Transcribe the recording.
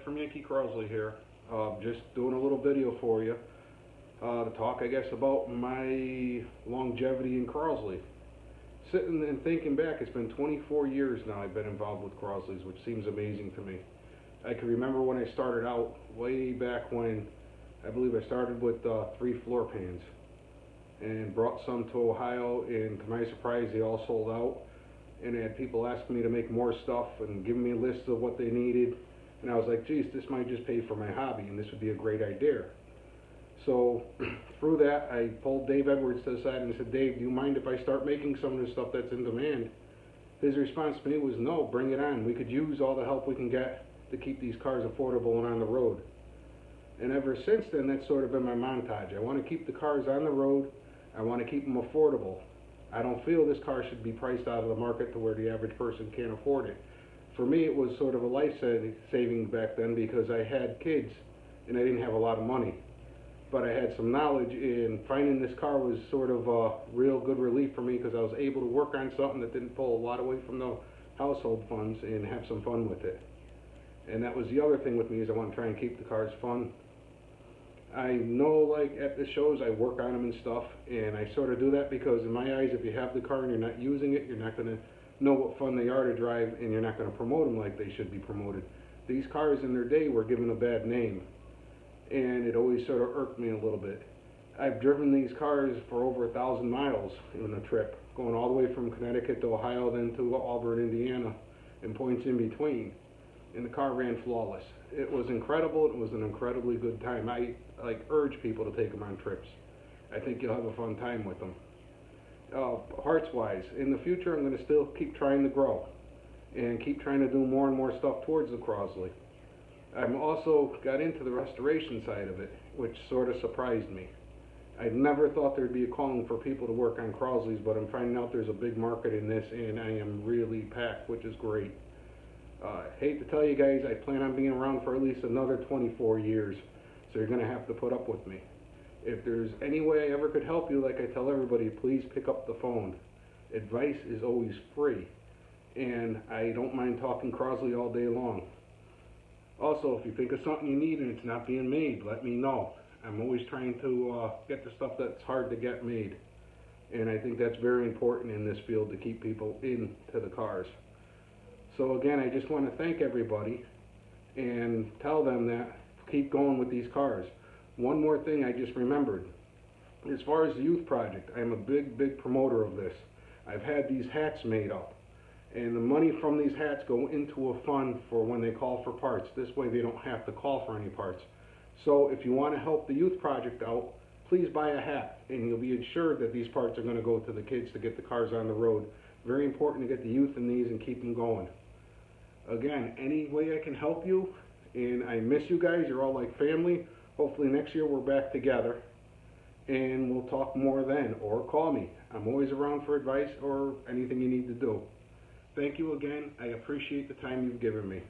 From Yankee Crosley here, just doing a little video for you to talk, I guess, about my longevity in Crosleys. Sitting and thinking back, it's been 24 years now I've been involved with Crosleys, which seems amazing to me. I can remember when I started out, way back when, I believe I started with 3 floor pans and brought some to Ohio, and to my surprise they all sold out, and I had people asking me to make more stuff and giving me a list of what they needed. And I was like, geez, this might just pay for my hobby, and this would be a great idea. So through that, I pulled Dave Edwards to the side and said, Dave, do you mind if I start making some of the stuff that's in demand? His response to me was, no, bring it on. We could use all the help we can get to keep these cars affordable and on the road. And ever since then, that's sort of been my montage. I want to keep the cars on the road. I want to keep them affordable. I don't feel this car should be priced out of the market to where the average person can't afford it. For me, it was sort of a life saving back then because I had kids and I didn't have a lot of money. But I had some knowledge, and finding this car was sort of a real good relief for me because I was able to work on something that didn't pull a lot away from the household funds and have some fun with it. And that was the other thing with me, is I want to try and keep the cars fun. I know, like at the shows, I work on them and stuff, and I sort of do that because in my eyes, if you have the car and you're not using it, you're not going to know what fun they are to drive, and you're not going to promote them like they should be promoted. These cars in their day were given a bad name, and it always sort of irked me a little bit. I've driven these cars for over 1,000 miles in a trip, going all the way from Connecticut to Ohio, then to Auburn, Indiana, and points in between, and the car ran flawless. It was incredible. It was an incredibly good time. I urge people to take them on trips. I think you'll have a fun time with them. Parts-wise, in the future, I'm going to still keep trying to grow and keep trying to do more and more stuff towards the Crosley. I've also got into the restoration side of it, which sort of surprised me. I never thought there'd be a calling for people to work on Crosleys, but I'm finding out there's a big market in this, and I am really packed, which is great. Hate to tell you guys, I plan on being around for at least another 24 years, so you're going to have to put up with me. If there's any way I ever could help you, like I tell everybody, please pick up the phone. Advice is always free, and I don't mind talking Crosley all day long. Also, if you think of something you need and it's not being made, let me know. I'm always trying to get the stuff that's hard to get made, and I think that's very important in this field to keep people into the cars. So again, I just want to thank everybody and tell them that keep going with these cars. One more thing I just remembered. As far as the youth project, I'm a big promoter of this. I've had these hats made up, and the money from these hats go into a fund for when they call for parts. This way they don't have to call for any parts. So if you want to help the youth project out, please buy a hat, and you'll be assured that these parts are going to go to the kids to get the cars on the road. Very important to get the youth in these and keep them going. Again, any way I can help you, and I miss you guys. You're all like family. Hopefully next year we're back together, and we'll talk more then, or call me. I'm always around for advice or anything you need to do. Thank you again. I appreciate the time you've given me.